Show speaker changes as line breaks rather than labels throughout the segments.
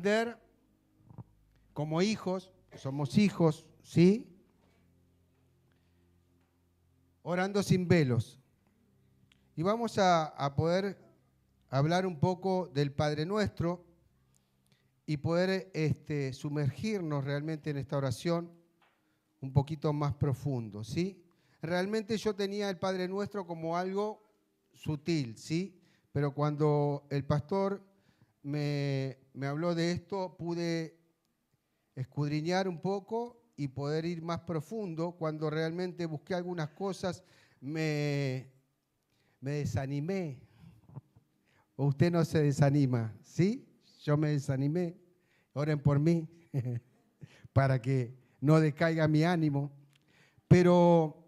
aprender como hijos, somos hijos, ¿sí? Orando sin velos. Y vamos a poder hablar un poco del Padre Nuestro y poder sumergirnos realmente en esta oración un poquito más profundo, ¿sí? Realmente yo tenía el Padre Nuestro como algo sutil, ¿sí? Pero cuando el pastor me habló de esto, pude escudriñar un poco y poder ir más profundo. Cuando realmente busqué algunas cosas, me desanimé. ¿O usted no se desanima? ¿Sí? Yo me desanimé. Oren por mí para que no decaiga mi ánimo. Pero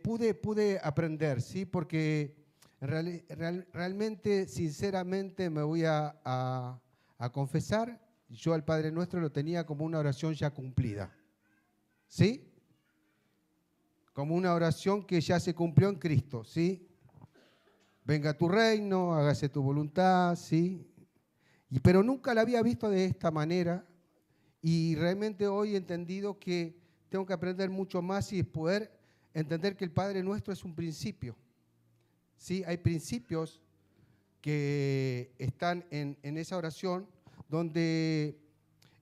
pude aprender, ¿sí? Porque realmente, sinceramente, me voy a confesar, yo al Padre Nuestro lo tenía como una oración ya cumplida, ¿sí? Como una oración que ya se cumplió en Cristo, ¿sí? Venga tu reino, hágase tu voluntad, ¿sí? Pero nunca la había visto de esta manera y realmente hoy he entendido que tengo que aprender mucho más y poder entender que el Padre Nuestro es un principio, ¿sí? Hay principios que están en esa oración donde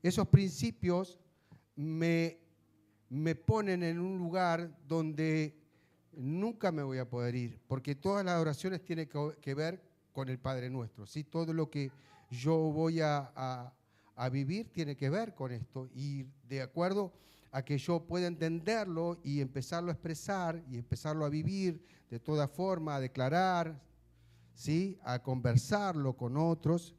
esos principios me ponen en un lugar donde nunca me voy a poder ir, porque todas las oraciones tienen que ver con el Padre Nuestro, ¿sí? Todo lo que yo voy a vivir tiene que ver con esto, y de acuerdo a que yo pueda entenderlo y empezarlo a expresar y empezarlo a vivir de toda forma, a declarar, ¿sí? A conversarlo con otros,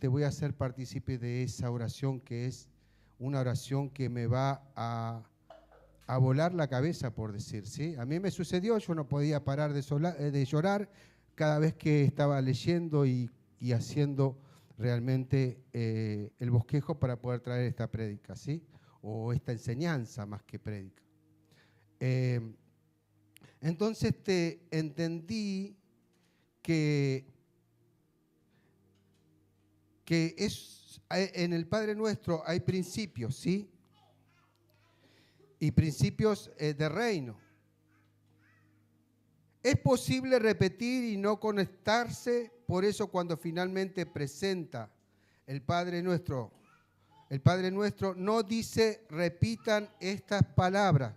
voy a ser partícipe de esa oración que es una oración que me va a volar la cabeza, por decir, ¿sí? A mí me sucedió, yo no podía parar de llorar cada vez que estaba leyendo y haciendo realmente el bosquejo para poder traer esta prédica, ¿sí? O esta enseñanza más que prédica. Entonces entendí que en el Padre Nuestro hay principios, ¿sí? Y principios de reino. Es posible repetir y no conectarse, por eso cuando finalmente presenta el Padre Nuestro no dice repitan estas palabras.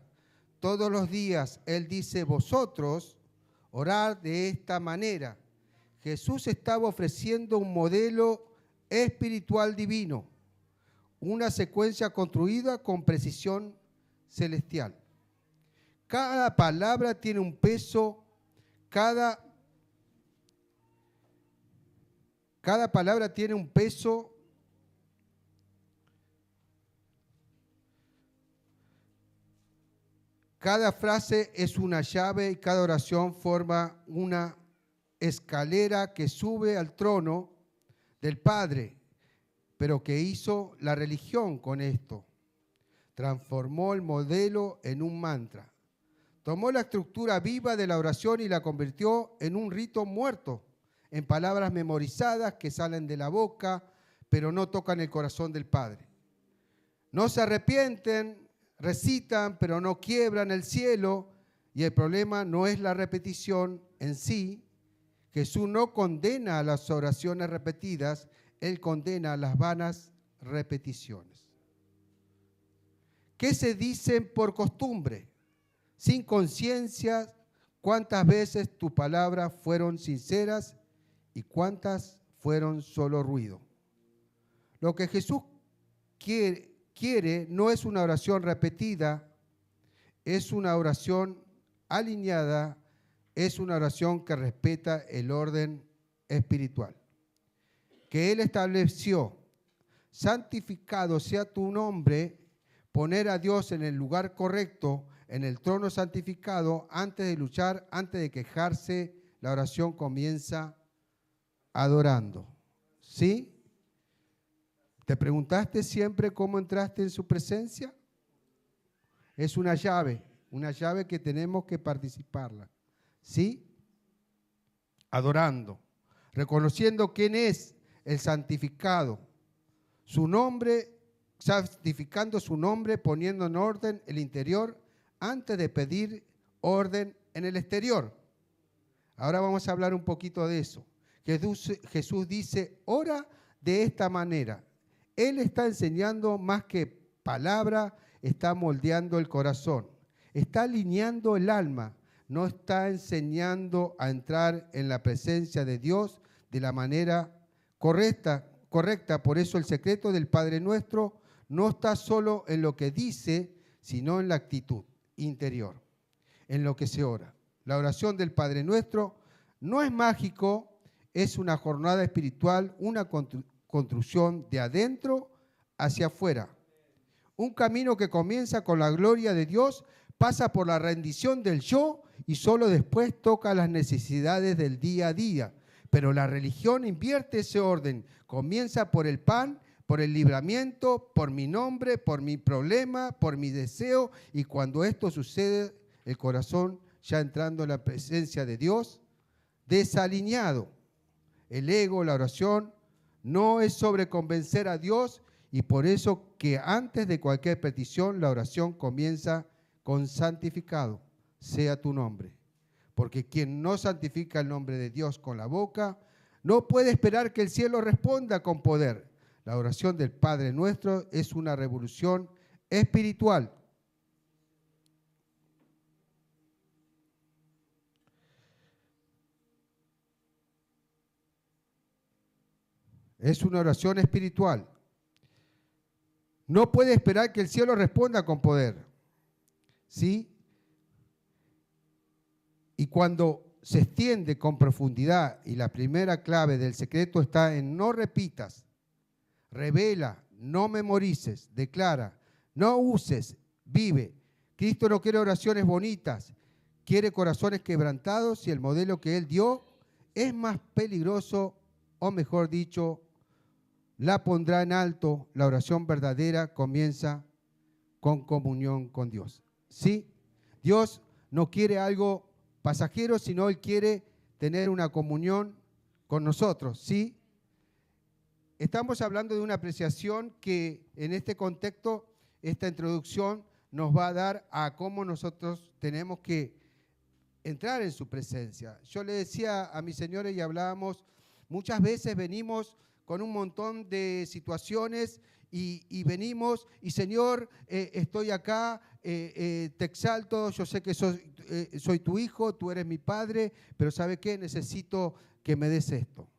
Todos los días Él dice vosotros orad de esta manera. Jesús estaba ofreciendo un modelo espiritual divino, una secuencia construida con precisión celestial. Cada palabra tiene un peso, cada palabra tiene un peso, cada frase es una llave y cada oración forma una escalera que sube al trono del Padre, pero que hizo la religión con esto. Transformó el modelo en un mantra. Tomó la estructura viva de la oración y la convirtió en un rito muerto, en palabras memorizadas que salen de la boca, pero no tocan el corazón del Padre. No se arrepienten, recitan, pero no quiebran el cielo, y el problema no es la repetición en sí. Jesús no condena a las oraciones repetidas, Él condena a las vanas repeticiones. ¿Qué se dicen por costumbre? Sin conciencia, ¿cuántas veces tus palabras fueron sinceras y cuántas fueron solo ruido? Lo que Jesús quiere no es una oración repetida, es una oración alineada, es una oración que respeta el orden espiritual que Él estableció. Santificado sea tu nombre, poner a Dios en el lugar correcto, en el trono santificado, antes de luchar, antes de quejarse, la oración comienza adorando. ¿Sí? ¿Te preguntaste siempre cómo entraste en su presencia? Es una llave que tenemos que participarla. ¿Sí? Adorando, reconociendo quién es el santificado, su nombre, santificando su nombre, poniendo en orden el interior antes de pedir orden en el exterior. Ahora vamos a hablar un poquito de eso. Jesús dice, ora de esta manera. Él está enseñando más que palabra, está moldeando el corazón, está alineando el alma, no está enseñando a entrar en la presencia de Dios de la manera correcta. Por eso el secreto del Padre Nuestro no está solo en lo que dice, sino en la actitud interior, en lo que se ora. La oración del Padre Nuestro no es mágico, es una jornada espiritual, una construcción de adentro hacia afuera. Un camino que comienza con la gloria de Dios, pasa por la rendición del yo y solo después toca las necesidades del día a día. Pero la religión invierte ese orden. Comienza por el pan, por el libramiento, por mi nombre, por mi problema, por mi deseo. Y cuando esto sucede, el corazón ya entrando en la presencia de Dios, desalineado. El ego, la oración, no es sobre convencer a Dios y por eso que antes de cualquier petición la oración comienza con santificado, sea tu nombre. Porque quien no santifica el nombre de Dios con la boca, no puede esperar que el cielo responda con poder. La oración del Padre Nuestro es una revolución espiritual. Es una oración espiritual. No puede esperar que el cielo responda con poder. ¿Sí? Y cuando se extiende con profundidad, y la primera clave del secreto está en no repitas, revela, no memorices, declara, no uses, vive. Cristo no quiere oraciones bonitas, quiere corazones quebrantados y el modelo que Él dio es más peligroso, o mejor dicho, la pondrá en alto. La oración verdadera comienza con comunión con Dios. ¿Sí? Dios no quiere algo pasajero, sino Él quiere tener una comunión con nosotros. ¿Sí? Estamos hablando de una apreciación que en este contexto, esta introducción nos va a dar a cómo nosotros tenemos que entrar en su presencia. Yo le decía a mis señores y hablábamos, muchas veces venimos con un montón de situaciones y venimos y Señor, estoy acá, te exalto, yo sé que soy tu hijo, tú eres mi padre, pero ¿sabe qué? Necesito que me des esto.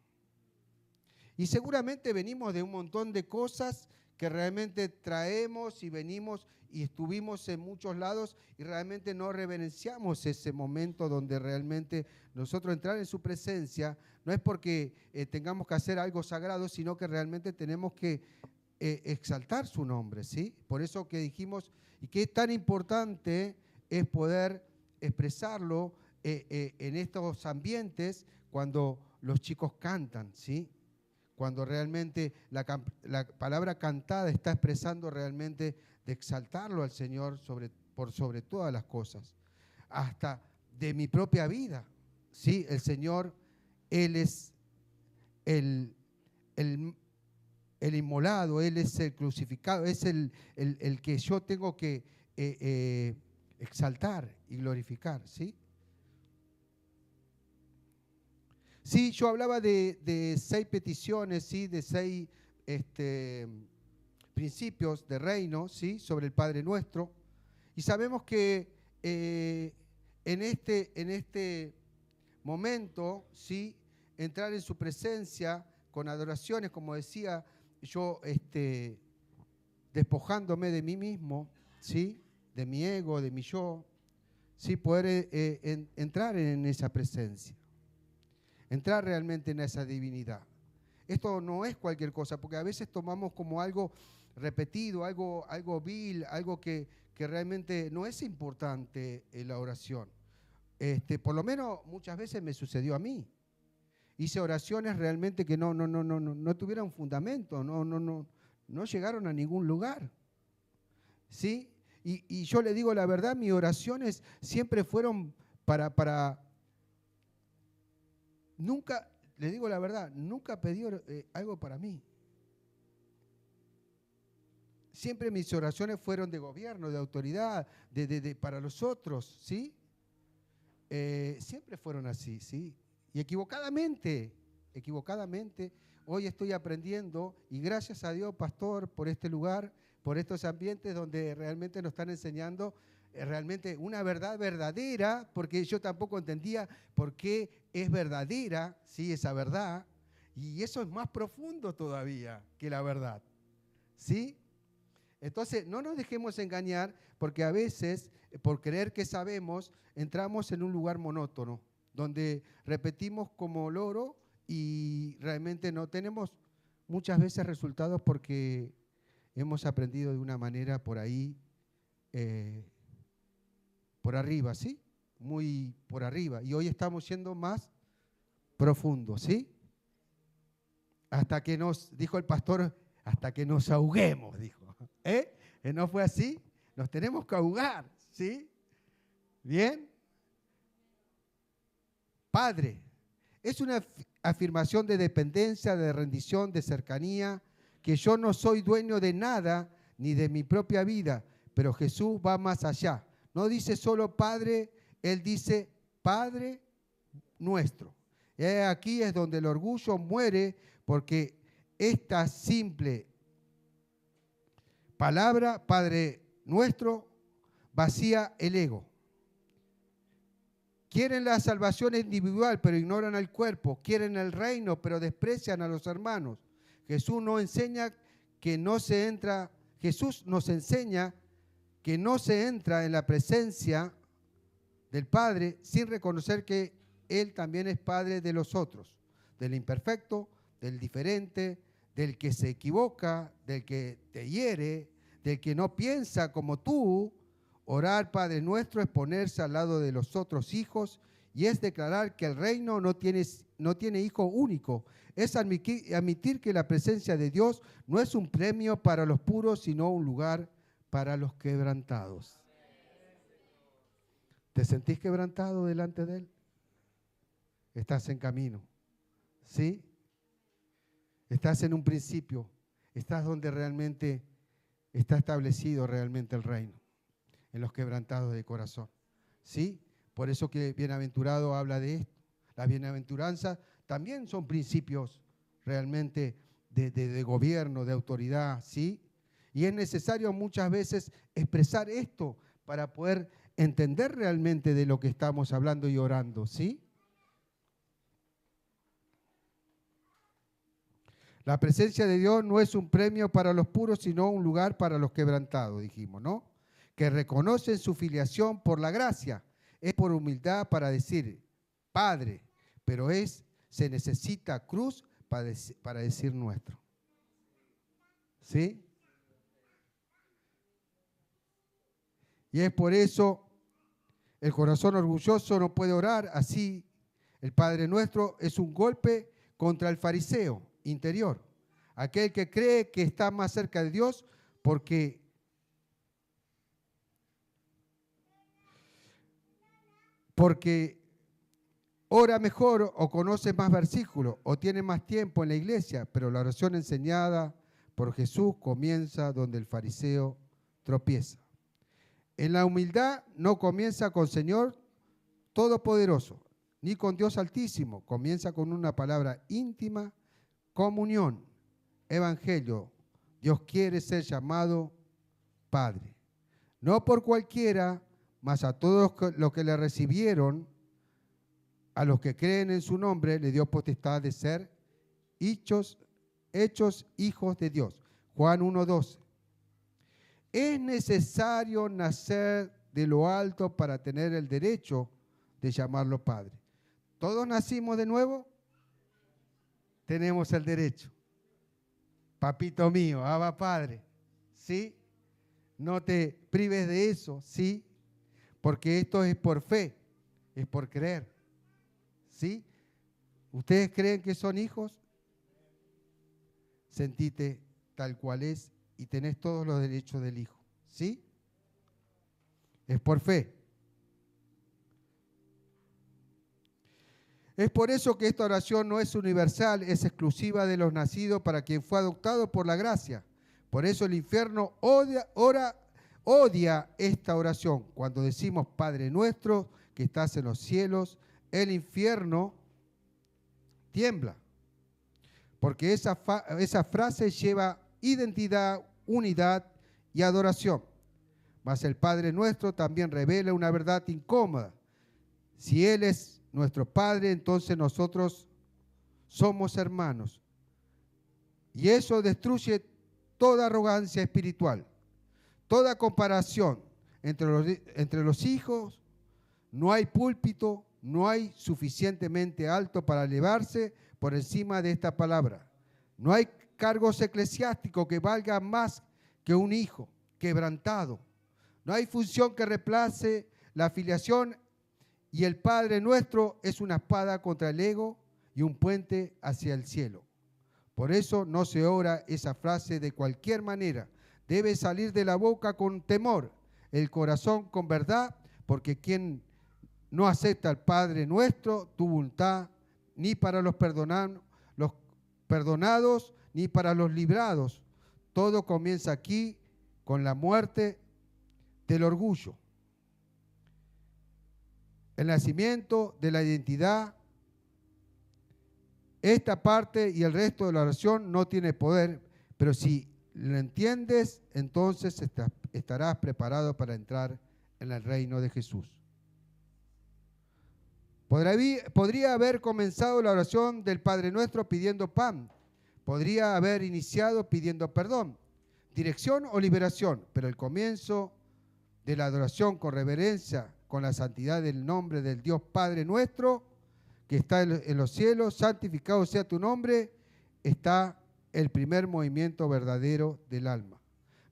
Y seguramente venimos de un montón de cosas que realmente traemos y venimos y estuvimos en muchos lados y realmente no reverenciamos ese momento donde realmente nosotros entrar en su presencia no es porque tengamos que hacer algo sagrado, sino que realmente tenemos que exaltar su nombre, ¿sí? Por eso que dijimos, y que es tan importante es poder expresarlo en estos ambientes cuando los chicos cantan, ¿sí? Cuando realmente la palabra cantada está expresando realmente de exaltarlo al Señor por sobre todas las cosas. Hasta de mi propia vida, ¿sí? El Señor, Él es el inmolado, Él es el crucificado, es el que yo tengo que exaltar y glorificar, ¿sí? Sí, yo hablaba de 6 peticiones, ¿sí? De 6 principios de reino, ¿sí? Sobre el Padre Nuestro. Y sabemos que en este momento, ¿sí? Entrar en su presencia con adoraciones, como decía yo, despojándome de mí mismo, ¿sí? De mi ego, de mi yo, ¿sí? Poder entrar en esa presencia. Entrar realmente en esa divinidad. Esto no es cualquier cosa, porque a veces tomamos como algo repetido, algo vil, algo que realmente no es importante en la oración. Por lo menos muchas veces me sucedió a mí. Hice oraciones realmente que no tuvieron fundamento, no llegaron a ningún lugar. ¿Sí? Y yo le digo la verdad, mis oraciones siempre fueron para nunca, le digo la verdad, nunca pedí algo para mí. siempre mis oraciones fueron de gobierno, de autoridad, para los otros, ¿sí? Siempre fueron así, ¿sí? Y equivocadamente, hoy estoy aprendiendo y gracias a Dios, pastor, por este lugar, por estos ambientes donde realmente nos están enseñando realmente una verdad verdadera, porque yo tampoco entendía por qué es verdadera, ¿sí? Esa verdad, y eso es más profundo todavía que la verdad, ¿sí? Entonces, no nos dejemos engañar, porque a veces, por creer que sabemos, entramos en un lugar monótono, donde repetimos como loro y realmente no tenemos muchas veces resultados porque hemos aprendido de una manera por ahí, por arriba, ¿sí? Muy por arriba. Y hoy estamos siendo más profundos, ¿sí? Hasta que dijo el pastor, hasta que nos ahoguemos, dijo. ¿No fue así? Nos tenemos que ahogar, ¿sí? ¿Bien? Padre, es una afirmación de dependencia, de rendición, de cercanía, que yo no soy dueño de nada ni de mi propia vida, pero Jesús va más allá. No dice solo Padre, Él dice Padre nuestro. Aquí es donde el orgullo muere, porque esta simple palabra, Padre nuestro, vacía el ego. Quieren la salvación individual, pero ignoran al cuerpo. Quieren el reino, pero desprecian a los hermanos. Jesús nos enseña que no se entra en la presencia del Padre sin reconocer que Él también es Padre de los otros, del imperfecto, del diferente, del que se equivoca, del que te hiere, del que no piensa como tú. Orar, Padre nuestro, es ponerse al lado de los otros hijos y es declarar que el reino no tiene hijo único. Es admitir que la presencia de Dios no es un premio para los puros, sino un lugar para los quebrantados. ¿Te sentís quebrantado delante de Él? Estás en camino, ¿sí? Estás en un principio, estás donde realmente está establecido realmente el reino, en los quebrantados de corazón, ¿sí? Por eso que bienaventurado habla de esto. Las bienaventuranzas también son principios realmente de gobierno, de autoridad, ¿sí? Y es necesario muchas veces expresar esto para poder entender realmente de lo que estamos hablando y orando, ¿sí? La presencia de Dios no es un premio para los puros, sino un lugar para los quebrantados, dijimos, ¿no? Que reconocen su filiación por la gracia. Es por humildad para decir Padre, pero se necesita cruz para decir nuestro. ¿Sí? Y es por eso el corazón orgulloso no puede orar así. El Padre nuestro es un golpe contra el fariseo interior, aquel que cree que está más cerca de Dios porque ora mejor o conoce más versículos o tiene más tiempo en la iglesia, pero la oración enseñada por Jesús comienza donde el fariseo tropieza. En la humildad no comienza con Señor Todopoderoso, ni con Dios Altísimo, comienza con una palabra íntima, comunión, evangelio. Dios quiere ser llamado Padre. No por cualquiera, mas a todos los que le recibieron, a los que creen en su nombre, le dio potestad de ser hechos hijos de Dios. Juan 1:12. Es necesario nacer de lo alto para tener el derecho de llamarlo Padre. ¿Todos nacimos de nuevo? Tenemos el derecho. Papito mío, Abba Padre, ¿sí? No te prives de eso, ¿sí? Porque esto es por fe, es por creer, ¿sí? ¿Ustedes creen que son hijos? Sentite tal cual es y tenés todos los derechos del hijo, ¿sí? Es por fe. Es por eso que esta oración no es universal, es exclusiva de los nacidos para quien fue adoptado por la gracia. Por eso el infierno odia esta oración. Cuando decimos Padre nuestro que estás en los cielos, el infierno tiembla. Porque esa frase lleva identidad, unidad y adoración. Mas el Padre nuestro también revela una verdad incómoda. Si Él es nuestro Padre, entonces nosotros somos hermanos. Y eso destruye toda arrogancia espiritual, toda comparación entre los hijos. No hay púlpito, no hay suficientemente alto para elevarse por encima de esta palabra. No hay cargos eclesiásticos que valgan más que un hijo quebrantado. No hay función que reemplace la afiliación, y el Padre nuestro es una espada contra el ego y un puente hacia el cielo. Por eso no se ora esa frase de cualquier manera. Debe salir de la boca con temor, el corazón con verdad, porque quien no acepta al Padre nuestro, tu voluntad, ni para los perdonados, ni para los librados. Todo comienza aquí con la muerte del orgullo. El nacimiento de la identidad. Esta parte y el resto de la oración no tiene poder, pero si lo entiendes, entonces estarás preparado para entrar en el reino de Jesús. Podría haber comenzado la oración del Padre Nuestro pidiendo pan. Podría haber iniciado pidiendo perdón, dirección o liberación, pero el comienzo de la adoración con reverencia, con la santidad del nombre del Dios Padre Nuestro, que está en los cielos, santificado sea tu nombre, está el primer movimiento verdadero del alma.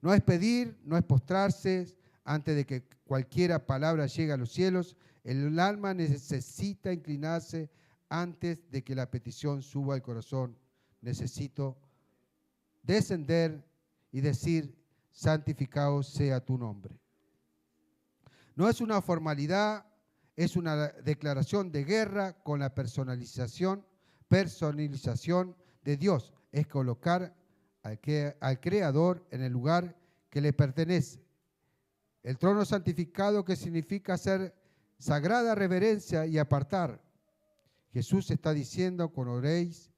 No es pedir, no es postrarse antes de que cualquier palabra llegue a los cielos. El alma necesita inclinarse antes de que la petición suba al corazón. Necesito descender y decir, santificado sea tu nombre. No es una formalidad, es una declaración de guerra con la personalización de Dios. Es colocar al Creador en el lugar que le pertenece. El trono santificado, que significa hacer sagrada reverencia y apartar. Jesús está diciendo, cuando oréis,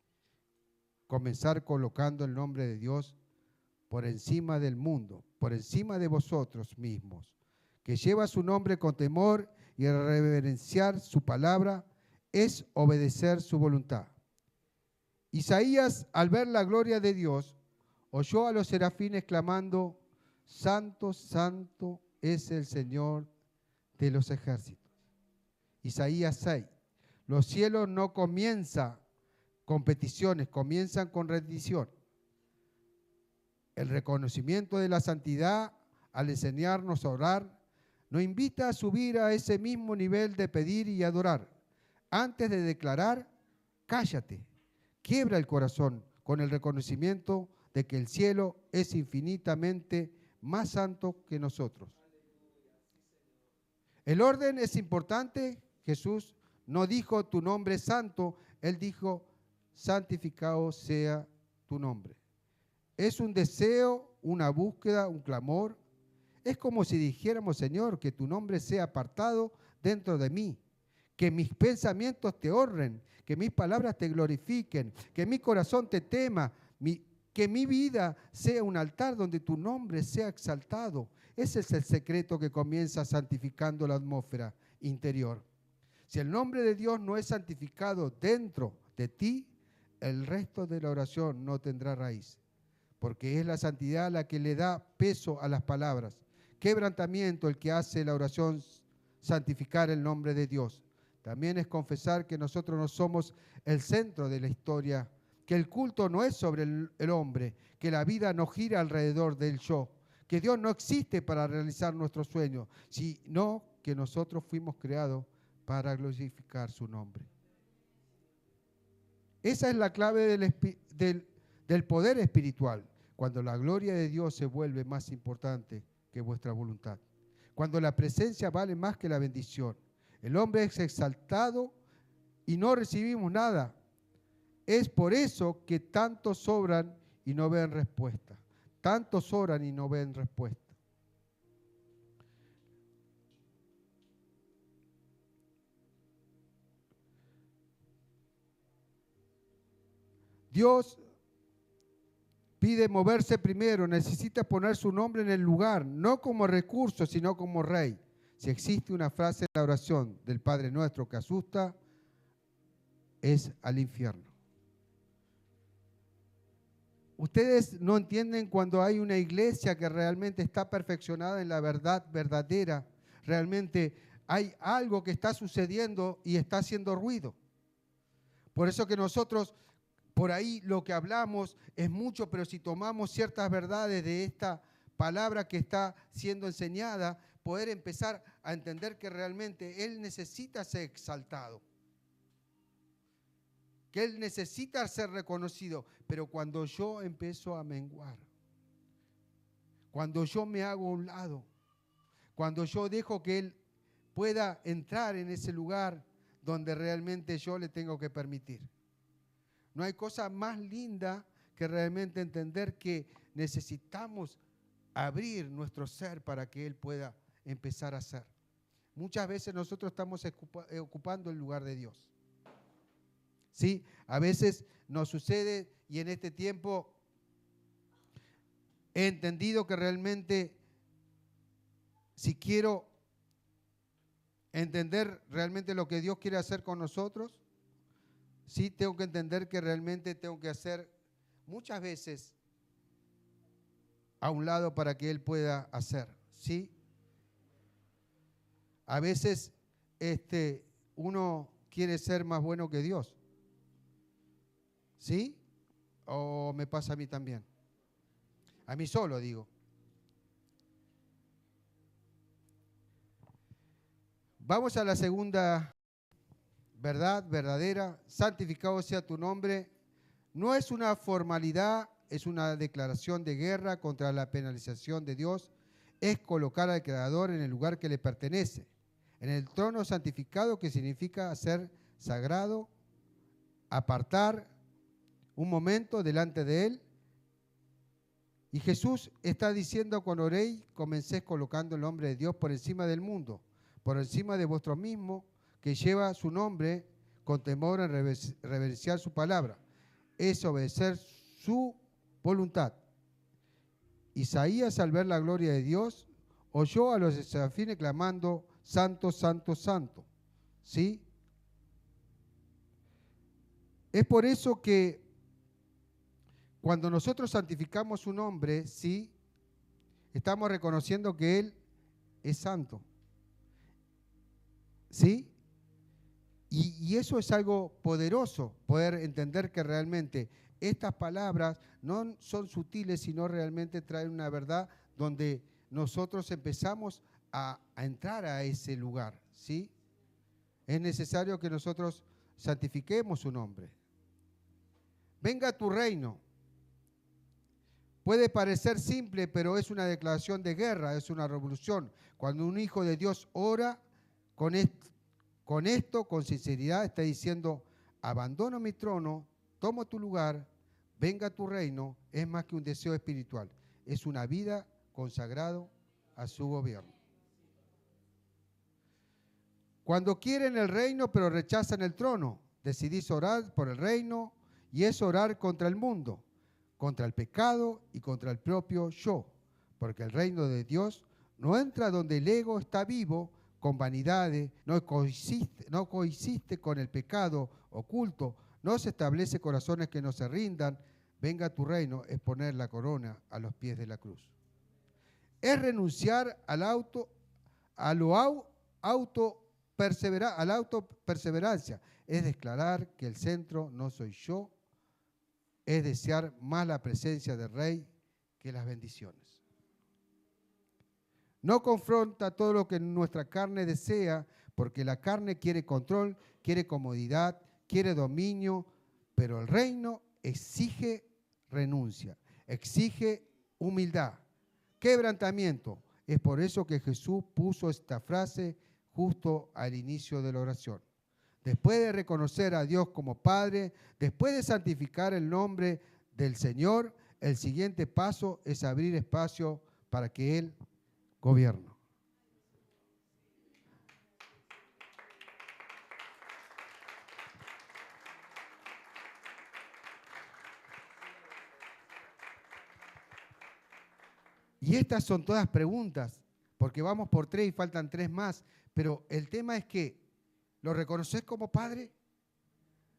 comenzar colocando el nombre de Dios por encima del mundo, por encima de vosotros mismos, que lleva su nombre con temor, y reverenciar su palabra es obedecer su voluntad. Isaías, al ver la gloria de Dios, oyó a los serafines clamando, Santo, santo es el Señor de los ejércitos. Isaías 6. Los cielos no comienzan con peticiones, comienzan con rendición. El reconocimiento de la santidad, al enseñarnos a orar, nos invita a subir a ese mismo nivel de pedir y adorar. Antes de declarar, cállate, quiebra el corazón con el reconocimiento de que el cielo es infinitamente más santo que nosotros. El orden es importante. Jesús no dijo tu nombre es santo, Él dijo santificado sea tu nombre. Es un deseo, una búsqueda, un clamor. Es como si dijéramos, Señor, que tu nombre sea apartado dentro de mí, que mis pensamientos te honren, que mis palabras te glorifiquen, que mi corazón te tema, que mi vida sea un altar donde tu nombre sea exaltado. Ese es el secreto que comienza santificando la atmósfera interior. Si el nombre de Dios no es santificado dentro de ti, el resto de la oración no tendrá raíz, porque es la santidad la que le da peso a las palabras. Quebrantamiento el que hace la oración santificar el nombre de Dios. También es confesar que nosotros no somos el centro de la historia, que el culto no es sobre el hombre, que la vida no gira alrededor del yo, que Dios no existe para realizar nuestros sueños, sino que nosotros fuimos creados para glorificar su nombre. Esa es la clave del poder espiritual, cuando la gloria de Dios se vuelve más importante que vuestra voluntad. Cuando la presencia vale más que la bendición. El hombre es exaltado y no recibimos nada. Es por eso que tantos sobran y no ven respuesta. tantos oran y no ven respuesta. Dios pide moverse primero, necesita poner su nombre en el lugar, no como recurso, sino como rey. Si existe una frase en la oración del Padre Nuestro que asusta, es al infierno. Ustedes no entienden cuando hay una iglesia que realmente está perfeccionada en la verdad verdadera, realmente hay algo que está sucediendo y está haciendo ruido. Por eso que nosotros, por ahí lo que hablamos es mucho, pero si tomamos ciertas verdades de esta palabra que está siendo enseñada, poder empezar a entender que realmente Él necesita ser exaltado, que Él necesita ser reconocido. Pero cuando yo empiezo a menguar, cuando yo me hago a un lado, cuando yo dejo que Él pueda entrar en ese lugar donde realmente yo le tengo que permitir. No hay cosa más linda que realmente entender que necesitamos abrir nuestro ser para que Él pueda empezar a ser. Muchas veces nosotros estamos ocupando el lugar de Dios. ¿Sí? A veces nos sucede, y en este tiempo he entendido que realmente, si quiero entender realmente lo que Dios quiere hacer con nosotros, sí tengo que entender que realmente tengo que hacer muchas veces a un lado para que Él pueda hacer, ¿sí? A veces uno quiere ser más bueno que Dios, ¿sí? ¿O me pasa a mí también? A mí solo, digo. Vamos a la segunda verdad, verdadera. Santificado sea tu nombre. No es una formalidad, es una declaración de guerra contra la penalización de Dios. Es colocar al Creador en el lugar que le pertenece, en el trono santificado, que significa ser sagrado, apartar un momento delante de Él. Y Jesús está diciendo: cuando oréis, comencéis colocando el nombre de Dios por encima del mundo, por encima de vuestro mismo, que lleva su nombre, con temor en reverenciar su palabra. Es obedecer su voluntad. Isaías, al ver la gloria de Dios, oyó a los serafines clamando: Santo, Santo, Santo. ¿Sí? Es por eso que cuando nosotros santificamos su nombre, ¿sí?, estamos reconociendo que Él es santo. ¿Sí? Y eso es algo poderoso, poder entender que realmente estas palabras no son sutiles, sino realmente traen una verdad donde nosotros empezamos a entrar a ese lugar, ¿sí? Es necesario que nosotros santifiquemos su nombre. Venga tu reino. Puede parecer simple, pero es una declaración de guerra, es una revolución. Cuando un hijo de Dios ora con esto, con sinceridad, está diciendo: abandono mi trono, tomo tu lugar, venga tu reino. Es más que un deseo espiritual, es una vida consagrada a su gobierno. Cuando quieren el reino pero rechazan el trono, decidís orar por el reino, y es orar contra el mundo, contra el pecado y contra el propio yo, porque el reino de Dios no entra donde el ego está vivo con vanidades, no coexiste con el pecado oculto, no se establece corazones que no se rindan. Venga tu reino es poner la corona a los pies de la cruz. Es renunciar a la autoperseverancia, es declarar que el centro no soy yo, es desear más la presencia del Rey que las bendiciones. No confronta todo lo que nuestra carne desea, porque la carne quiere control, quiere comodidad, quiere dominio, pero el reino exige renuncia, exige humildad, quebrantamiento. Es por eso que Jesús puso esta frase justo al inicio de la oración. Después de reconocer a Dios como Padre, después de santificar el nombre del Señor, el siguiente paso es abrir espacio para que Él gobierne. Y estas son todas preguntas, porque vamos por 3 y faltan 3 más, pero el tema es que, ¿lo reconoces como padre?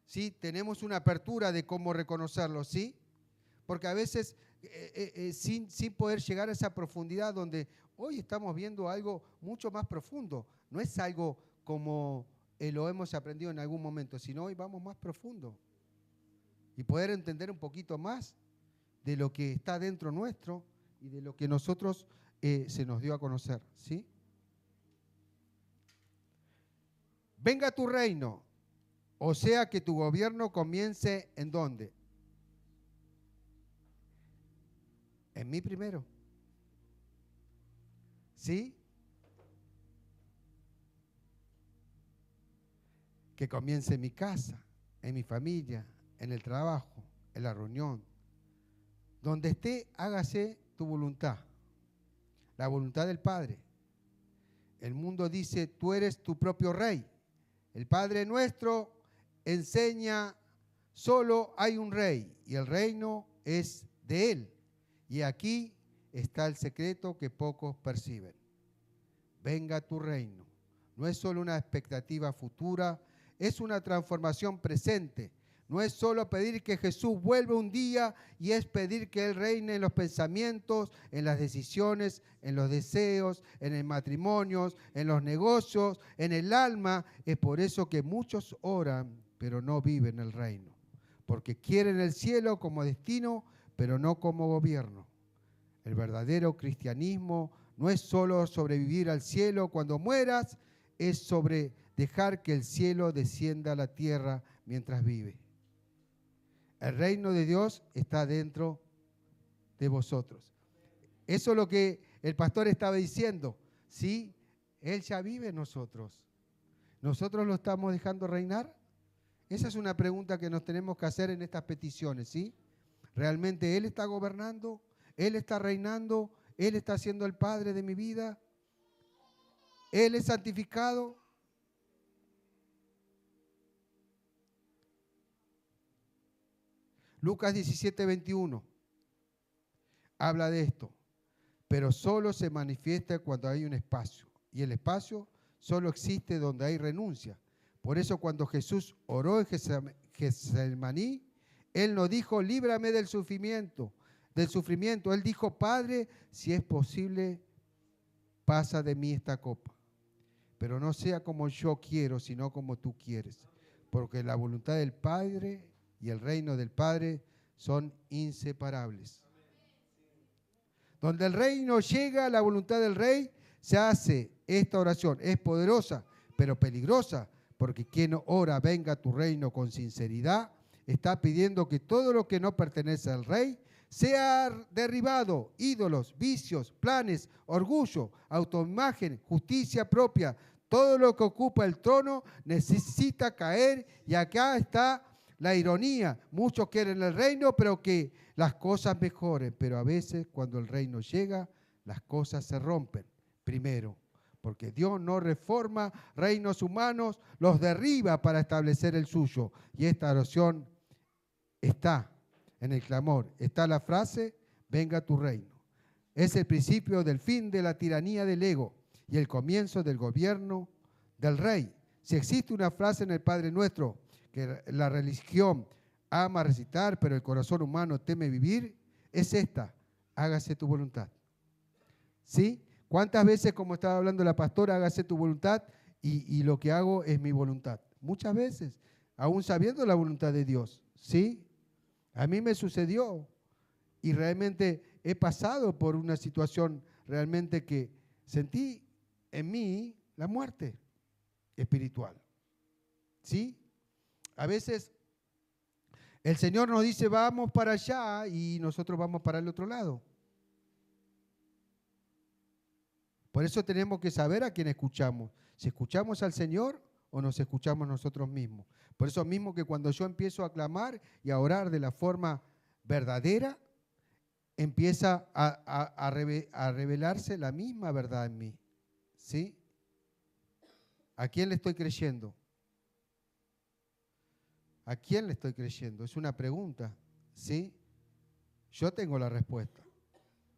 ¿Sí? Tenemos una apertura de cómo reconocerlo, ¿sí? Porque a veces, sin poder llegar a esa profundidad donde hoy estamos viendo algo mucho más profundo, no es algo como lo hemos aprendido en algún momento, sino hoy vamos más profundo y poder entender un poquito más de lo que está dentro nuestro y de lo que nosotros se nos dio a conocer, ¿sí? Venga tu reino, o sea que tu gobierno comience ¿en dónde? En mí primero, ¿sí? Que comience en mi casa, en mi familia, en el trabajo, en la reunión. Donde esté, hágase tu voluntad, la voluntad del Padre. El mundo dice, tú eres tu propio rey. El Padre nuestro enseña, solo hay un rey y el reino es de Él. Y aquí está el secreto que pocos perciben. Venga tu reino. No es solo una expectativa futura, es una transformación presente. No es solo pedir que Jesús vuelva un día y es pedir que Él reine en los pensamientos, en las decisiones, en los deseos, en el matrimonio, en los negocios, en el alma. Es por eso que muchos oran, pero no viven el reino. Porque quieren el cielo como destino, pero no como gobierno. El verdadero cristianismo no es solo sobrevivir al cielo cuando mueras, es sobre dejar que el cielo descienda a la tierra mientras vive. El reino de Dios está dentro de vosotros. Eso es lo que el pastor estaba diciendo. ¿Sí? Él ya vive en nosotros. ¿Nosotros lo estamos dejando reinar? Esa es una pregunta que nos tenemos que hacer en estas peticiones. ¿Sí? ¿Realmente Él está gobernando? ¿Él está reinando? ¿Él está siendo el Padre de mi vida? ¿Él es santificado? Lucas 17:21 habla de esto, pero solo se manifiesta cuando hay un espacio, y el espacio solo existe donde hay renuncia. Por eso cuando Jesús oró en Getsemaní, Él no dijo, líbrame del sufrimiento. Él dijo, Padre, si es posible, pasa de mí esta copa. Pero no sea como yo quiero, sino como tú quieres. Porque la voluntad del Padre y el reino del Padre son inseparables. Donde el reino llega a la voluntad del Rey, se hace esta oración. Es poderosa, pero peligrosa, porque quien ora venga a tu reino con sinceridad, está pidiendo que todo lo que no pertenece al Rey sea derribado. Ídolos, vicios, planes, orgullo, autoimagen, justicia propia. Todo lo que ocupa el trono necesita caer, y acá está la ironía. Muchos quieren el reino, pero que las cosas mejoren. Pero a veces cuando el reino llega, las cosas se rompen. Primero, porque Dios no reforma reinos humanos, los derriba para establecer el suyo. Y esta oración está en el clamor. Está la frase, venga tu reino. Es el principio del fin de la tiranía del ego y el comienzo del gobierno del Rey. Si existe una frase en el Padre Nuestro que la religión ama recitar, pero el corazón humano teme vivir, es esta: hágase tu voluntad. ¿Sí? ¿Cuántas veces, como estaba hablando la pastora, hágase tu voluntad y lo que hago es mi voluntad? Muchas veces, aún sabiendo la voluntad de Dios. ¿Sí? A mí me sucedió y realmente he pasado por una situación realmente que sentí en mí la muerte espiritual. ¿Sí? A veces el Señor nos dice vamos para allá y nosotros vamos para el otro lado. Por eso tenemos que saber a quién escuchamos. Si escuchamos al Señor o nos escuchamos nosotros mismos. Por eso mismo que cuando yo empiezo a clamar y a orar de la forma verdadera, empieza a revelarse la misma verdad en mí. ¿Sí? ¿A quién le estoy creyendo? ¿A quién le estoy creyendo? Es una pregunta. ¿Sí? Yo tengo la respuesta.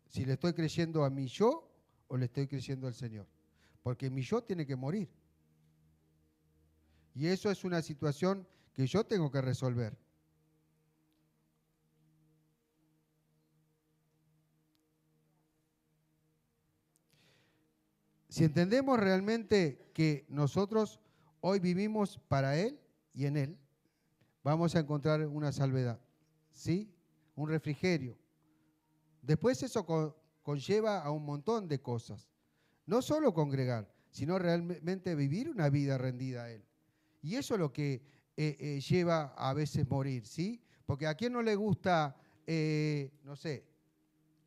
Si le estoy creyendo a mi yo o le estoy creyendo al Señor. Porque mi yo tiene que morir. Y eso es una situación que yo tengo que resolver. Si entendemos realmente que nosotros hoy vivimos para Él y en Él, vamos a encontrar una salvedad, ¿sí? Un refrigerio. Después eso conlleva a un montón de cosas. No solo congregar, sino realmente vivir una vida rendida a Él. Y eso es lo que lleva a veces morir, ¿sí? Porque a quién no le gusta, no sé,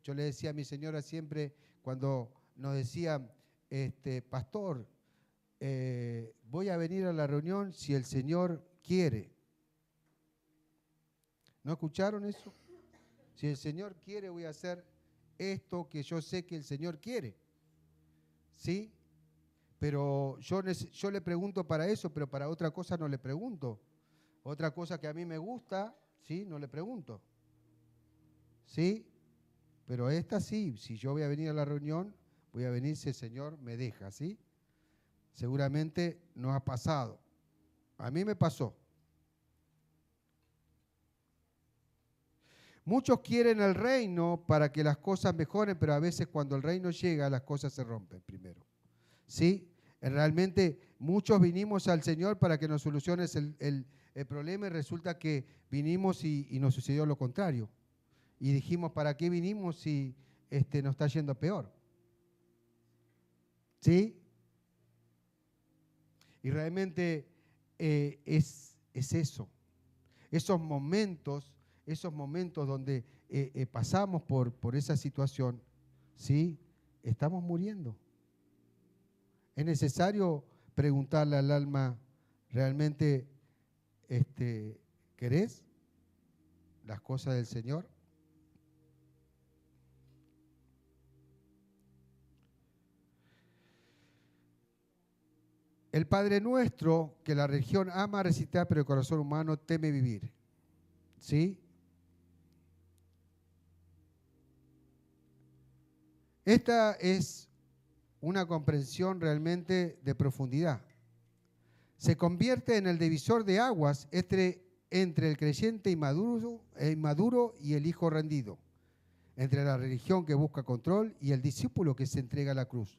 yo le decía a mi señora siempre cuando nos decía, pastor, voy a venir a la reunión si el Señor quiere. ¿No escucharon eso? Si el Señor quiere, voy a hacer esto que yo sé que el Señor quiere. ¿Sí? Pero yo le pregunto para eso, pero para otra cosa no le pregunto. Otra cosa que a mí me gusta, ¿sí? No le pregunto. ¿Sí? Pero esta sí, si yo voy a venir a la reunión, voy a venir si el Señor me deja, ¿sí? Seguramente no ha pasado. A mí me pasó. Muchos quieren el reino para que las cosas mejoren, pero a veces cuando el reino llega, las cosas se rompen primero. ¿Sí? Realmente muchos vinimos al Señor para que nos soluciones el problema y resulta que vinimos y nos sucedió lo contrario. Y dijimos, ¿para qué vinimos si nos está yendo peor? ¿Sí? Y realmente es eso. Esos momentos donde pasamos por esa situación, ¿sí? Estamos muriendo. Es necesario preguntarle al alma, ¿realmente querés las cosas del Señor? El Padre Nuestro, que la religión ama recitar, pero el corazón humano teme vivir. ¿Sí? Esta es una comprensión realmente de profundidad. Se convierte en el divisor de aguas entre el creyente inmaduro y el hijo rendido, entre la religión que busca control y el discípulo que se entrega a la cruz.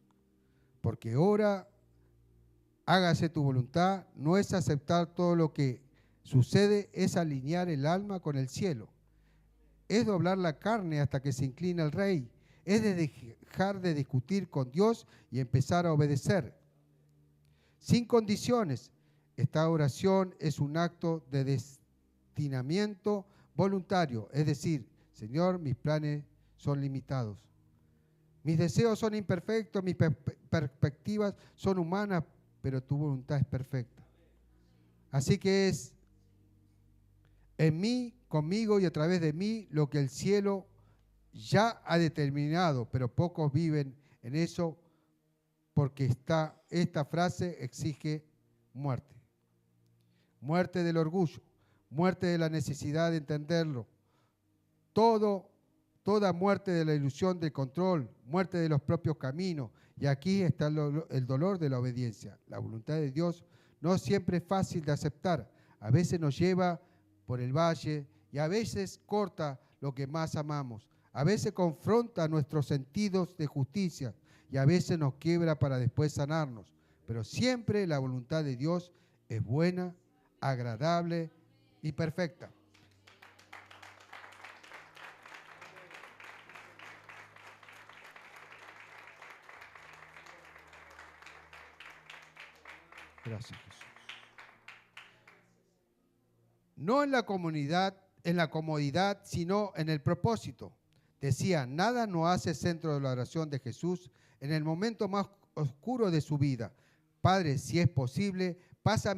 Porque ora, hágase tu voluntad, no es aceptar todo lo que sucede, es alinear el alma con el cielo. Es doblar la carne hasta que se inclina el rey. Es de dejar de discutir con Dios y empezar a obedecer. Sin condiciones. Esta oración es un acto de destinamiento voluntario. Es decir, Señor, mis planes son limitados. Mis deseos son imperfectos, mis perspectivas son humanas, pero tu voluntad es perfecta. Así que es en mí, conmigo y a través de mí lo que el cielo ya ha determinado, pero pocos viven en eso porque esta frase exige muerte. Muerte del orgullo, muerte de la necesidad de entenderlo. Toda muerte de la ilusión del control, muerte de los propios caminos. Y aquí está el dolor de la obediencia. La voluntad de Dios no siempre es fácil de aceptar. A veces nos lleva por el valle y a veces corta lo que más amamos. A veces confronta nuestros sentidos de justicia y a veces nos quiebra para después sanarnos. Pero siempre la voluntad de Dios es buena, agradable y perfecta. Gracias, Jesús. No en la comodidad, sino en el propósito. Decía, nada nos hace centro de la oración de Jesús en el momento más oscuro de su vida. Padre, si es posible, pasa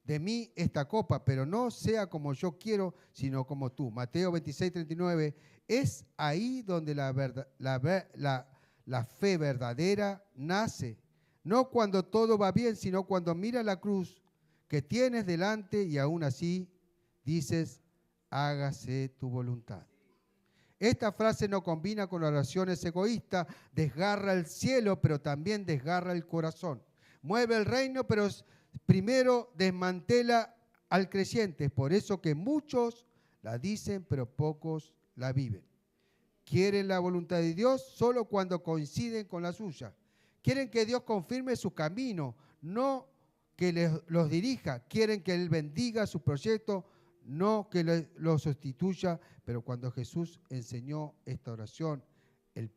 de mí esta copa, pero no sea como yo quiero, sino como tú. Mateo 26:39, es ahí donde la fe verdadera nace. No cuando todo va bien, sino cuando miras la cruz que tienes delante y aún así dices, hágase tu voluntad. Esta frase no combina con oraciones egoístas, desgarra el cielo, pero también desgarra el corazón. Mueve el reino, pero primero desmantela al creyente. Es por eso que muchos la dicen, pero pocos la viven. Quieren la voluntad de Dios solo cuando coinciden con la suya. Quieren que Dios confirme su camino, no que los dirija. Quieren que Él bendiga su proyecto, no que lo sustituya. Pero cuando Jesús enseñó esta oración, Él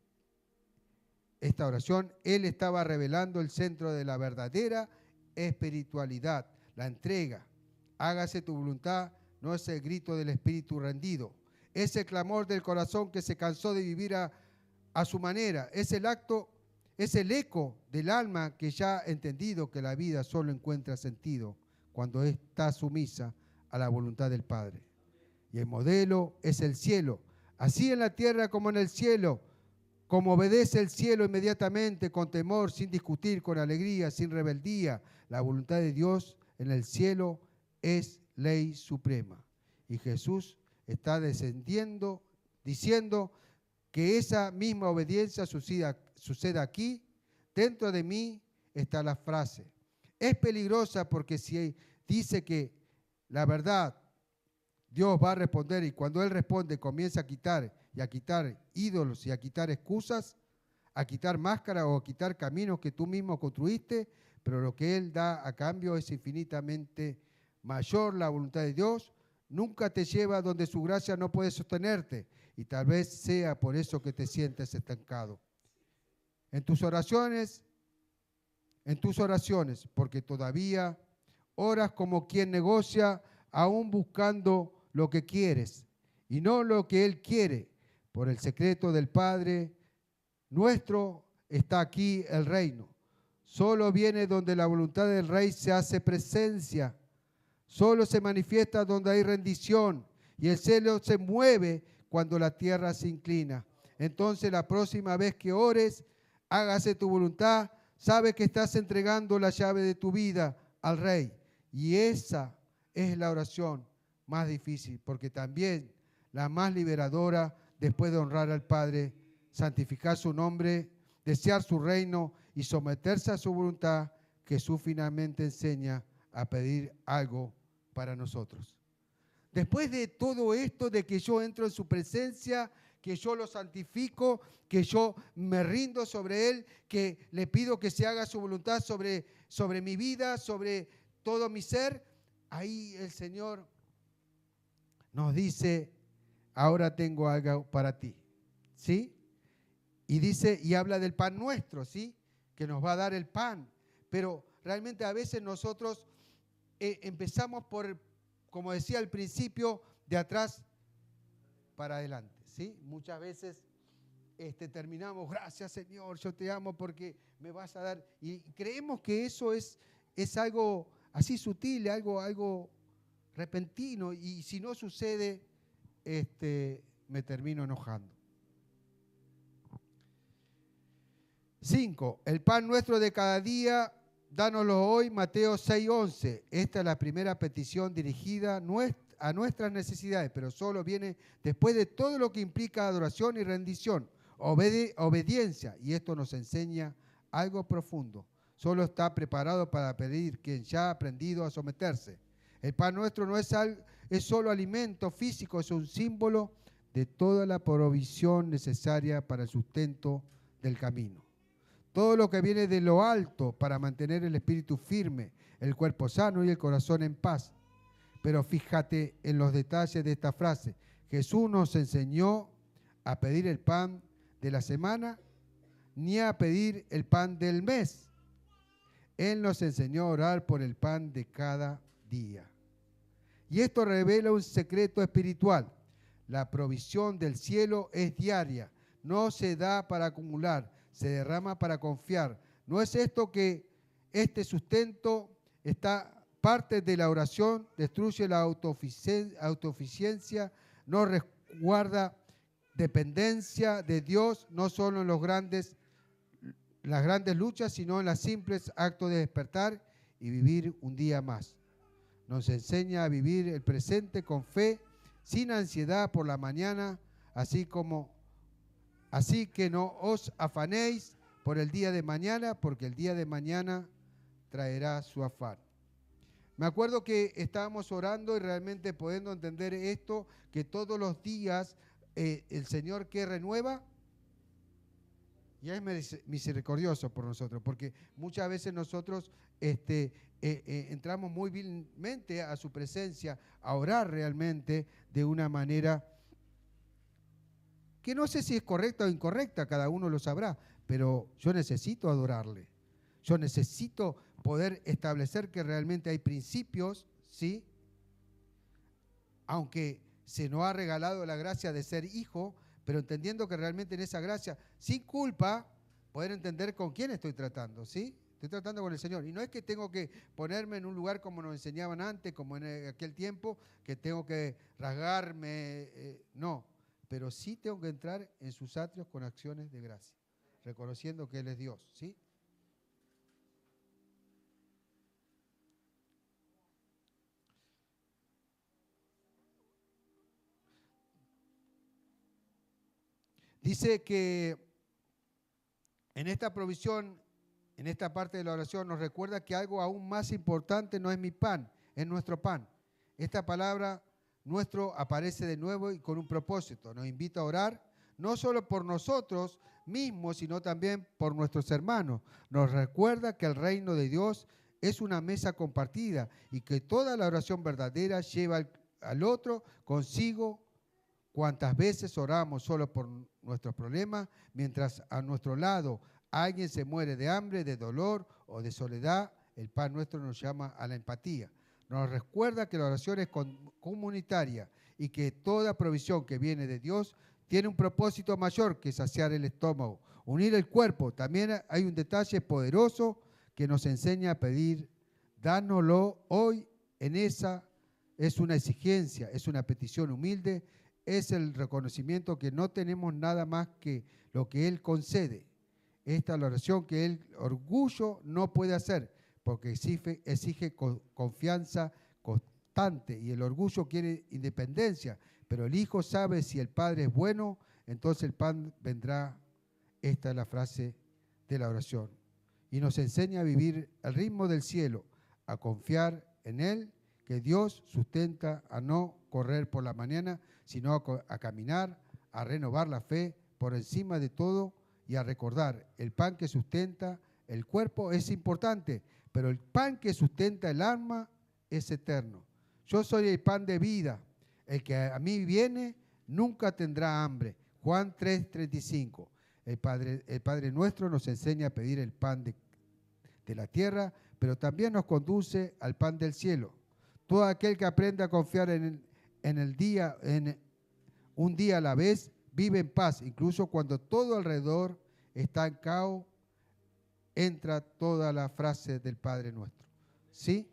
estaba revelando el centro de la verdadera espiritualidad, la entrega. Hágase tu voluntad, no es el grito del espíritu rendido. Es el clamor del corazón que se cansó de vivir a su manera. Es el eco del alma que ya ha entendido que la vida solo encuentra sentido cuando está sumisa a la voluntad del Padre. Y el modelo es el cielo. Así en la tierra como en el cielo, como obedece el cielo inmediatamente, con temor, sin discutir, con alegría, sin rebeldía. La voluntad de Dios en el cielo es ley suprema. Y Jesús está descendiendo, diciendo que esa misma obediencia suceda aquí. Dentro de mí está la frase. Es peligrosa porque si dice que la verdad, Dios va a responder, y cuando Él responde comienza a quitar ídolos y a quitar excusas, a quitar máscaras o a quitar caminos que tú mismo construiste, pero lo que Él da a cambio es infinitamente mayor. La voluntad de Dios nunca te lleva donde su gracia no puede sostenerte, y tal vez sea por eso que te sientes estancado. En tus oraciones, porque todavía oras como quien negocia, aún buscando lo que quieres y no lo que Él quiere. Por el secreto del Padre nuestro está aquí el reino. Solo viene donde la voluntad del Rey se hace presencia. Solo se manifiesta donde hay rendición. Y el cielo se mueve cuando la tierra se inclina. Entonces la próxima vez que ores, hágase tu voluntad. Sabe que estás entregando la llave de tu vida al Rey. Y esa es la oración más difícil, porque también la más liberadora después de honrar al Padre, santificar su nombre, desear su reino y someterse a su voluntad. Jesús finalmente enseña a pedir algo para nosotros. Después de todo esto, de que yo entro en su presencia, que yo lo santifico, que yo me rindo sobre Él, que le pido que se haga su voluntad sobre mi vida, sobre todo mi ser, ahí el Señor nos dice, ahora tengo algo para ti, ¿sí? Y dice, y habla del pan nuestro, ¿sí? Que nos va a dar el pan. Pero realmente a veces nosotros empezamos por, como decía al principio, de atrás para adelante, ¿sí? Muchas veces terminamos, gracias Señor, yo te amo porque me vas a dar. Y creemos que eso es algo así sutil, algo repentino, y si no sucede, me termino enojando. 5. El pan nuestro de cada día, dánoslo hoy, Mateo 6:11. Esta es la primera petición dirigida a nuestras necesidades, pero solo viene después de todo lo que implica adoración y rendición, obediencia, y esto nos enseña algo profundo. Solo está preparado para pedir quien ya ha aprendido a someterse. El pan nuestro no es solo alimento físico, es un símbolo de toda la provisión necesaria para el sustento del camino. Todo lo que viene de lo alto para mantener el espíritu firme, el cuerpo sano y el corazón en paz. Pero fíjate en los detalles de esta frase. Jesús nos enseñó a pedir el pan de la semana, ni a pedir el pan del mes. Él nos enseñó a orar por el pan de cada día. Y esto revela un secreto espiritual. La provisión del cielo es diaria, no se da para acumular, se derrama para confiar. No es esto que este sustento está parte de la oración destruye la autosuficiencia, no resguarda dependencia de Dios, no solo en las grandes luchas, sino en los simples actos de despertar y vivir un día más. Nos enseña a vivir el presente con fe, sin ansiedad por la mañana, así que no os afanéis por el día de mañana, porque el día de mañana traerá su afán. Me acuerdo que estábamos orando y realmente pudiendo entender esto, que todos los días el Señor que renueva, y es misericordioso por nosotros, porque muchas veces nosotros entramos muy vilmente a su presencia, a orar realmente de una manera que no sé si es correcta o incorrecta, cada uno lo sabrá, pero yo necesito adorarle. Yo necesito poder establecer que realmente hay principios, ¿sí? Aunque se nos ha regalado la gracia de ser hijo, pero entendiendo que realmente en esa gracia, sin culpa, poder entender con quién estoy tratando, ¿sí? Estoy tratando con el Señor. Y no es que tengo que ponerme en un lugar como nos enseñaban antes, como en aquel tiempo, que tengo que rasgarme, no. Pero sí tengo que entrar en sus atrios con acciones de gracia, reconociendo que Él es Dios, ¿sí? Dice que en esta provisión, en esta parte de la oración, nos recuerda que algo aún más importante no es mi pan, es nuestro pan. Esta palabra nuestro aparece de nuevo y con un propósito. Nos invita a orar, no solo por nosotros mismos, sino también por nuestros hermanos. Nos recuerda que el reino de Dios es una mesa compartida y que toda la oración verdadera lleva al otro consigo. Cuántas veces oramos solo por nuestros problemas, mientras a nuestro lado alguien se muere de hambre, de dolor o de soledad, el pan nuestro nos llama a la empatía. Nos recuerda que la oración es comunitaria y que toda provisión que viene de Dios tiene un propósito mayor que saciar el estómago, unir el cuerpo. También hay un detalle poderoso que nos enseña a pedir, dánoslo hoy. En esa es una exigencia, es una petición humilde, es el reconocimiento que no tenemos nada más que lo que Él concede. Esta es la oración que el orgullo no puede hacer, porque exige confianza constante y el orgullo quiere independencia, pero el Hijo sabe si el Padre es bueno, entonces el pan vendrá. Esta es la frase de la oración. Y nos enseña a vivir al ritmo del cielo, a confiar en Él, que Dios sustenta, a no correr por la mañana, sino a caminar, a renovar la fe por encima de todo y a recordar, el pan que sustenta el cuerpo es importante, pero el pan que sustenta el alma es eterno. Yo soy el pan de vida, el que a mí viene nunca tendrá hambre. Juan 3:35. El Padre nuestro nos enseña a pedir el pan de la tierra, pero también nos conduce al pan del cielo. Todo aquel que aprende a confiar en un día a la vez, vive en paz, incluso cuando todo alrededor está en caos, entra toda la frase del Padre nuestro. ¿Sí?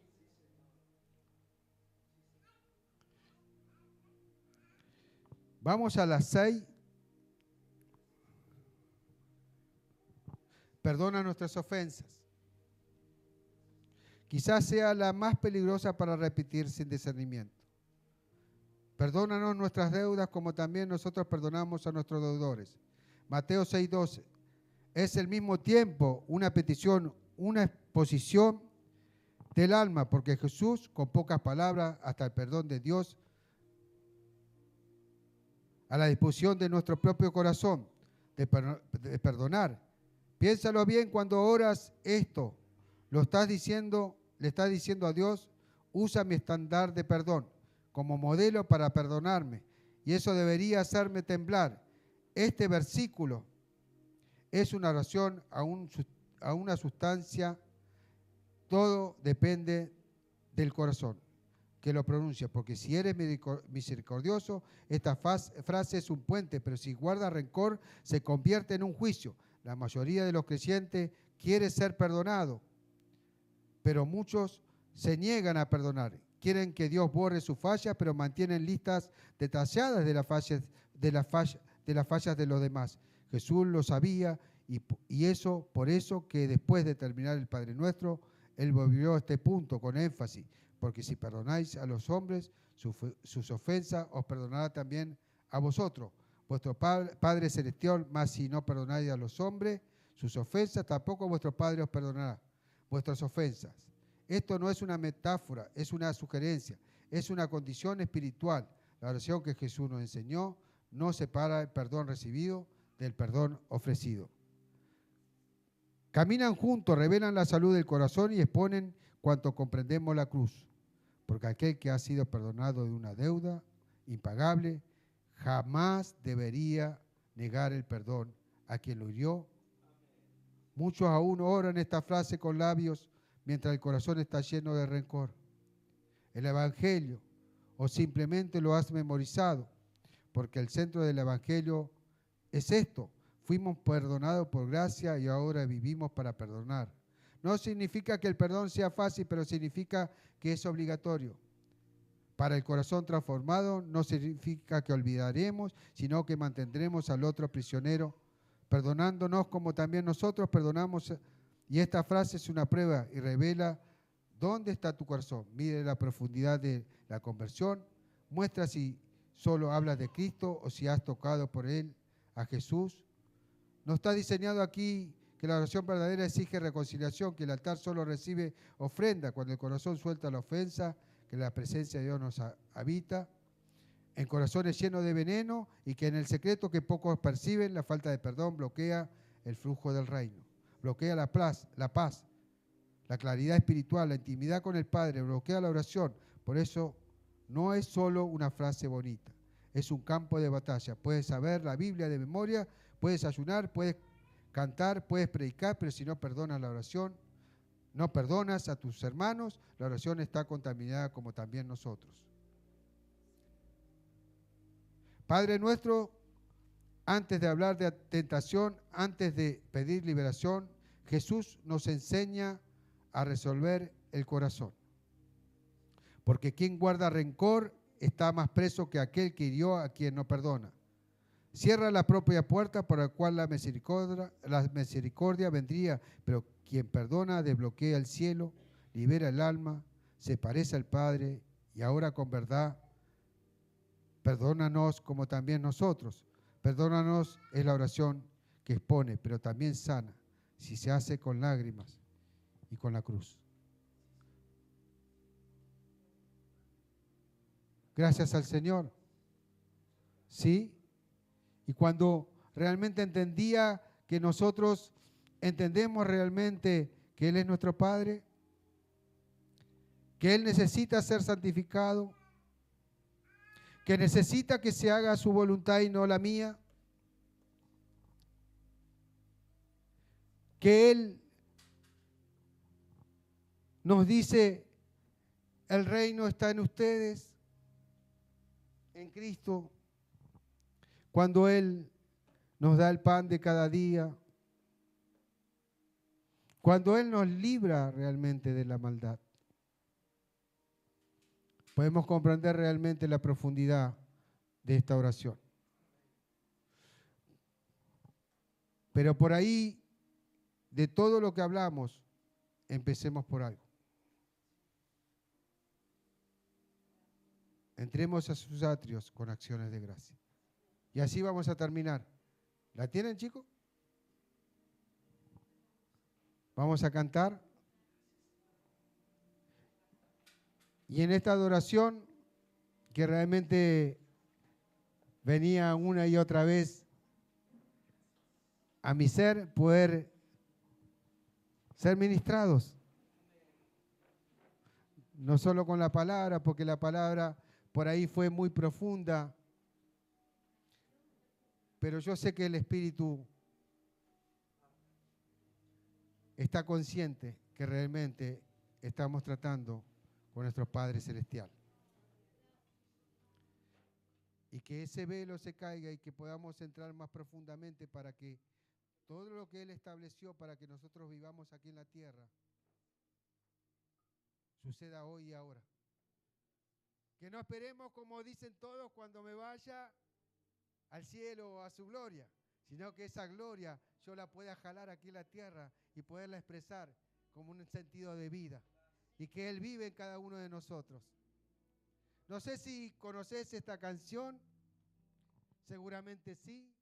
Vamos a las 6. Perdona nuestras ofensas. Quizás sea la más peligrosa para repetir sin discernimiento. Perdónanos nuestras deudas como también nosotros perdonamos a nuestros deudores. Mateo 6:12. Es al mismo tiempo una petición, una exposición del alma, porque Jesús, con pocas palabras, hasta el perdón de Dios, a la disposición de nuestro propio corazón, de perdonar. Piénsalo bien cuando oras esto. Le estás diciendo a Dios, usa mi estándar de perdón como modelo para perdonarme. Y eso debería hacerme temblar. Este versículo es una oración a una sustancia. Todo depende del corazón que lo pronuncia, porque si eres misericordioso, esta frase es un puente, pero si guarda rencor, se convierte en un juicio. La mayoría de los creyentes quiere ser perdonado, pero muchos se niegan a perdonar. Quieren que Dios borre sus fallas, pero mantienen listas detalladas de las fallas de los demás. Jesús lo sabía y eso, por eso que después de terminar el Padre Nuestro, Él volvió a este punto con énfasis. Porque si perdonáis a los hombres sus ofensas, os perdonará también a vosotros. Vuestro Padre Celestial, mas si no perdonáis a los hombres sus ofensas, tampoco vuestro Padre os perdonará vuestras ofensas. Esto no es una metáfora, es una sugerencia, es una condición espiritual. La oración que Jesús nos enseñó no separa el perdón recibido del perdón ofrecido. Caminan juntos, revelan la salud del corazón y exponen cuanto comprendemos la cruz. Porque aquel que ha sido perdonado de una deuda impagable jamás debería negar el perdón a quien lo hirió. Muchos aún oran esta frase con labios mientras el corazón está lleno de rencor. El Evangelio, o simplemente lo has memorizado, porque el centro del Evangelio es esto: fuimos perdonados por gracia y ahora vivimos para perdonar. No significa que el perdón sea fácil, pero significa que es obligatorio. Para el corazón transformado no significa que olvidaremos, sino que mantendremos al otro prisionero, perdonándonos como también nosotros perdonamos. Y esta frase es una prueba y revela dónde está tu corazón. Mide la profundidad de la conversión, muestra si solo hablas de Cristo o si has tocado por Él a Jesús. No está diseñado aquí que la oración verdadera exige reconciliación, que el altar solo recibe ofrenda cuando el corazón suelta la ofensa, que la presencia de Dios nos habita, en corazones llenos de veneno y que en el secreto que pocos perciben, la falta de perdón bloquea el flujo del reino, bloquea la paz, la claridad espiritual, la intimidad con el Padre, bloquea la oración. Por eso no es solo una frase bonita, es un campo de batalla. Puedes saber la Biblia de memoria, puedes ayunar, puedes cantar, puedes predicar, pero si no perdonas la oración, no perdonas a tus hermanos, la oración está contaminada como también nosotros. Padre nuestro, antes de hablar de tentación, antes de pedir liberación, Jesús nos enseña a resolver el corazón. Porque quien guarda rencor está más preso que aquel que hirió a quien no perdona. Cierra la propia puerta por la cual la misericordia vendría, pero quien perdona desbloquea el cielo, libera el alma, se parece al Padre y ahora con verdad, perdónanos como también nosotros. Perdónanos es la oración que expone, pero también sana, si se hace con lágrimas y con la cruz. Gracias al Señor. ¿Sí? Y cuando realmente entendía que nosotros entendemos realmente que Él es nuestro Padre, que Él necesita ser santificado, que necesita que se haga su voluntad y no la mía, que Él nos dice, el reino está en ustedes, en Cristo, cuando Él nos da el pan de cada día, cuando Él nos libra realmente de la maldad. Podemos comprender realmente la profundidad de esta oración. Pero por ahí, de todo lo que hablamos, empecemos por algo. Entremos a sus atrios con acciones de gracia. Y así vamos a terminar. ¿La tienen, chicos? Vamos a cantar. Y en esta adoración, que realmente venía una y otra vez a mi ser, poder ser ministrados. No solo con la palabra, porque la palabra por ahí fue muy profunda, pero yo sé que el Espíritu está consciente que realmente estamos tratando con nuestro Padre Celestial. Y que ese velo se caiga y que podamos entrar más profundamente para que todo lo que Él estableció para que nosotros vivamos aquí en la tierra, suceda hoy y ahora. Que no esperemos, como dicen todos, cuando me vaya al cielo o a su gloria, sino que esa gloria yo la pueda jalar aquí en la tierra y poderla expresar como un sentido de vida. Y que Él vive en cada uno de nosotros. No sé si conoces esta canción, seguramente sí.